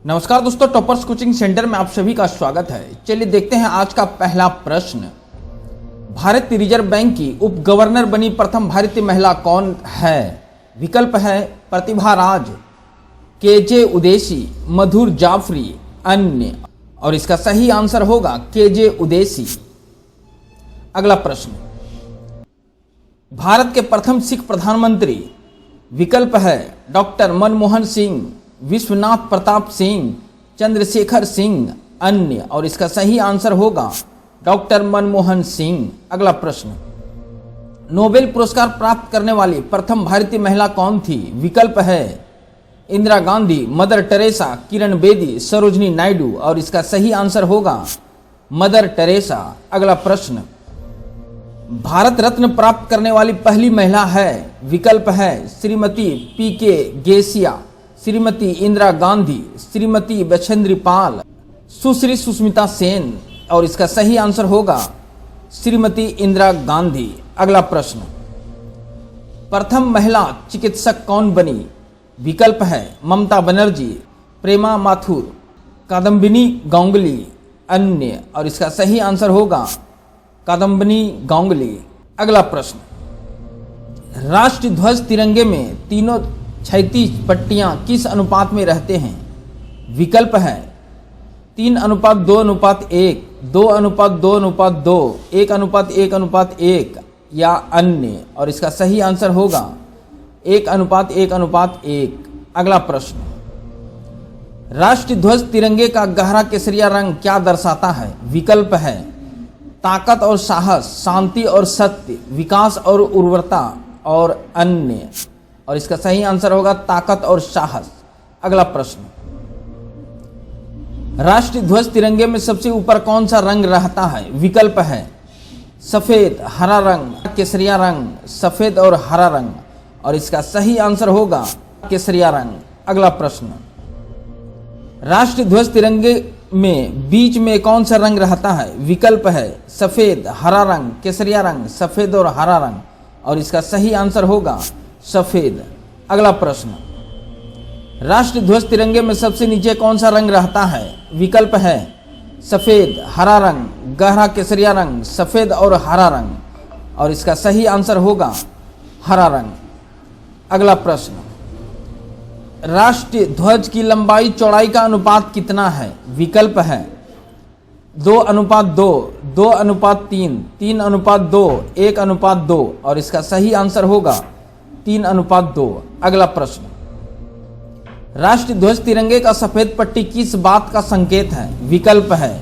नमस्कार दोस्तों, toppers coaching centre में आप सभी का स्वागत है। चलिए देखते हैं आज का पहला प्रश्न। भारतीय रिजर्व बैंक की उप गवर्नर बनी प्रथम भारतीय महिला कौन है? विकल्प है प्रतिभा राज, केजे उदेसी, मधुर जाफरी, अन्य। और इसका सही आंसर होगा केजे उदेसी। अगला प्रश्न। भारत के प्रथम सिख प्रधानमंत्री विकल्प है डॉक्टर मनमोहन सिंह, विश्वनाथ प्रताप सिंह, चंद्रशेखर सिंह, अन्य। और इसका सही आंसर होगा डॉक्टर मनमोहन सिंह। अगला प्रश्न। नोबेल पुरस्कार प्राप्त करने वाली प्रथम भारतीय महिला कौन थी? विकल्प है इंदिरा गांधी, मदर टेरेसा, किरण बेदी, सरोजनी नायडू। और इसका सही आंसर होगा मदर टेरेसा। अगला प्रश्न। भारत रत्न प्राप्त करने वाली पहली महिला है? विकल्प है श्रीमती पीके गेसिया, श्रीमती इंदिरा गांधी, श्रीमती बछेंद्री पाल, सुश्री सुष्मिता सेन। और इसका सही आंसर होगा श्रीमती इंदिरा गांधी। अगला प्रश्न। प्रथम महिला चिकित्सक कौन बनी? विकल्प है ममता बनर्जी, प्रेमा माथुर, कादम्बिनी गांगुली, अन्य। और इसका सही आंसर होगा कादम्बिनी गांगुली। अगला प्रश्न। राष्ट्रीय ध्वज तिरंगे में तीनों क्षैतिज पट्टियां किस अनुपात में रहते हैं? विकल्प है 3:2:1, 2:2:2, 1:1:1 या अन्य। और इसका सही आंसर होगा 1:1:1। अगला प्रश्न। राष्ट्रीय ध्वज तिरंगे का गहरा केसरिया रंग क्या दर्शाता है? विकल्प है ताकत और साहस, शांति और सत्य, विकास और उर्वरता, और अन्य। और इसका सही आंसर होगा ताकत और साहस। अगला प्रश्न। राष्ट्रीय ध्वज तिरंगे में सबसे ऊपर कौन सा रंग रहता है? विकल्प है सफेद, हरा रंग, केसरिया रंग, सफेद और हरा रंग। और इसका सही आंसर होगा केसरिया रंग। अगला प्रश्न। राष्ट्रीय ध्वज तिरंगे में बीच में कौन सा रंग रहता है? विकल्प है सफेद, हरा रंग, केसरिया रंग, सफेद और हरा रंग। और इसका सही आंसर होगा सफेद। अगला प्रश्न। राष्ट्रीय ध्वज तिरंगे में सबसे नीचे कौन सा रंग रहता है? विकल्प है सफेद, हरा रंग, गहरा केसरिया रंग, सफेद और हरा रंग। और इसका सही आंसर होगा हरा रंग। अगला प्रश्न। राष्ट्रीय ध्वज की लंबाई चौड़ाई का अनुपात कितना है? विकल्प है 2:2, 2:3, 3:2, 1:2। और इसका सही आंसर होगा 3:2। अगला प्रश्न। राष्ट्रीय ध्वज तिरंगे का सफेद पट्टी किस बात का संकेत है? विकल्प है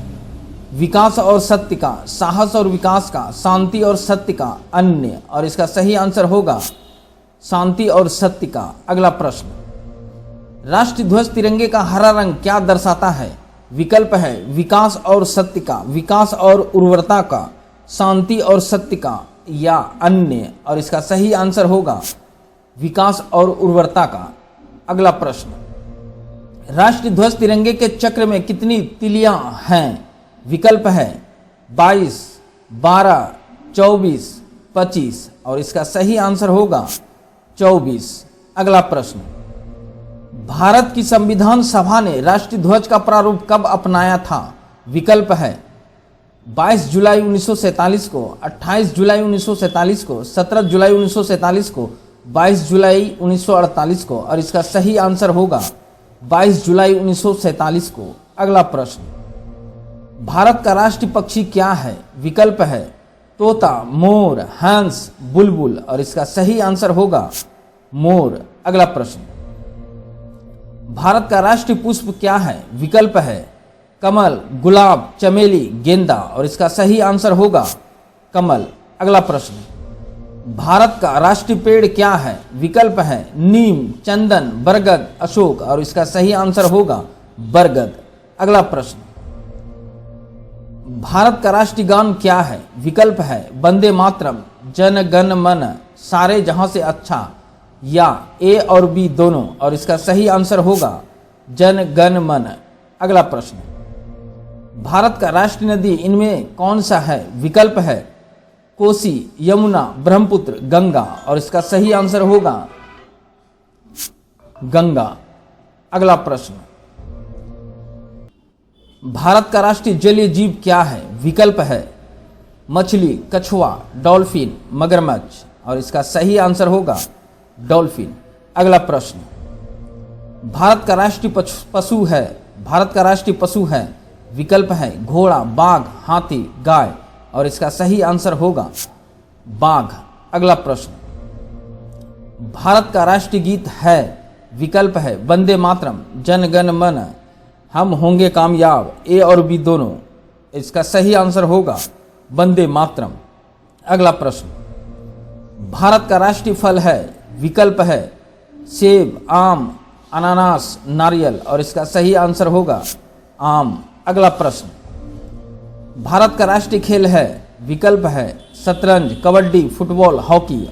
विकास और सत्य का, साहस और विकास का, शांति और सत्य का, अन्य। और इसका सही आंसर होगा शांति और सत्य का। अगला प्रश्न। राष्ट्रीय ध्वज तिरंगे का हरा रंग क्या दर्शाता है? विकल्प है विकास और सत्य का, विकास और उर्वरता का, शांति और सत्य का, या अन्य। और इसका सही आंसर होगा विकास और उर्वरता का। अगला प्रश्न। राष्ट्रीय ध्वज तिरंगे के चक्र में कितनी तिलियां हैं? विकल्प है 22, 12, 24, 25। और इसका सही आंसर होगा 24। अगला प्रश्न। भारत की संविधान सभा ने राष्ट्रीय ध्वज का प्रारूप कब अपनाया था? विकल्प है 22 जुलाई 1947 को, 28 जुलाई 1947 को, 17 जुलाई 1947 को, 22 जुलाई 1948 को। और इसका सही आंसर होगा 22 जुलाई 1947 को। अगला प्रश्न। भारत का राष्ट्रीय पक्षी क्या है? विकल्प है तोता, मोर, हंस, बुलबुल। और इसका सही आंसर होगा मोर। अगला प्रश्न। भारत का राष्ट्रीय पुष्प क्या है? विकल्प है कमल, गुलाब, चमेली, गेंदा। और इसका सही आंसर होगा कमल। अगला प्रश्न। भारत का राष्ट्रीय पेड़ क्या है? विकल्प है नीम, चंदन, बरगद, अशोक। और इसका सही आंसर होगा बरगद। अगला प्रश्न। भारत का राष्ट्रीय गान क्या है? विकल्प है वंदे मातरम, जन गण मन, सारे जहां से अच्छा, या ए और बी दोनों। और इसका सही आंसर होगा जन गण मन। अगला प्रश्न। भारत का राष्ट्रीय नदी इनमें कौन सा है? विकल्प है कोसी, यमुना, ब्रह्मपुत्र, गंगा। और इसका सही आंसर होगा गंगा। अगला प्रश्न। भारत का राष्ट्रीय जलीय जीव क्या है? विकल्प है मछली, कछुआ, डॉल्फिन, मगरमच्छ, और इसका सही आंसर होगा डॉल्फिन। अगला प्रश्न, भारत का राष्ट्रीय पशु है, भारत का राष्ट्रीय पशु है, विकल्प है घोड़ा, बाघ, हाथी, गाय, और इसका सही आंसर होगा बाघ। अगला प्रश्न, भारत का राष्ट्रीय गीत है, विकल्प है वंदे मातरम, जन गण मन, हम होंगे कामयाब, ए और बी दोनों, इसका सही आंसर होगा वंदे मातरम। अगला प्रश्न, भारत का राष्ट्रीय फल है, विकल्प है सेब, आम, अनानास, नारियल, और इसका सही आंसर होगा आम। अगला प्रश्न, भारत का राष्ट्रीय खेल है, विकल्प है शतरंज, कबड्डी, फुटबॉल, हॉकी,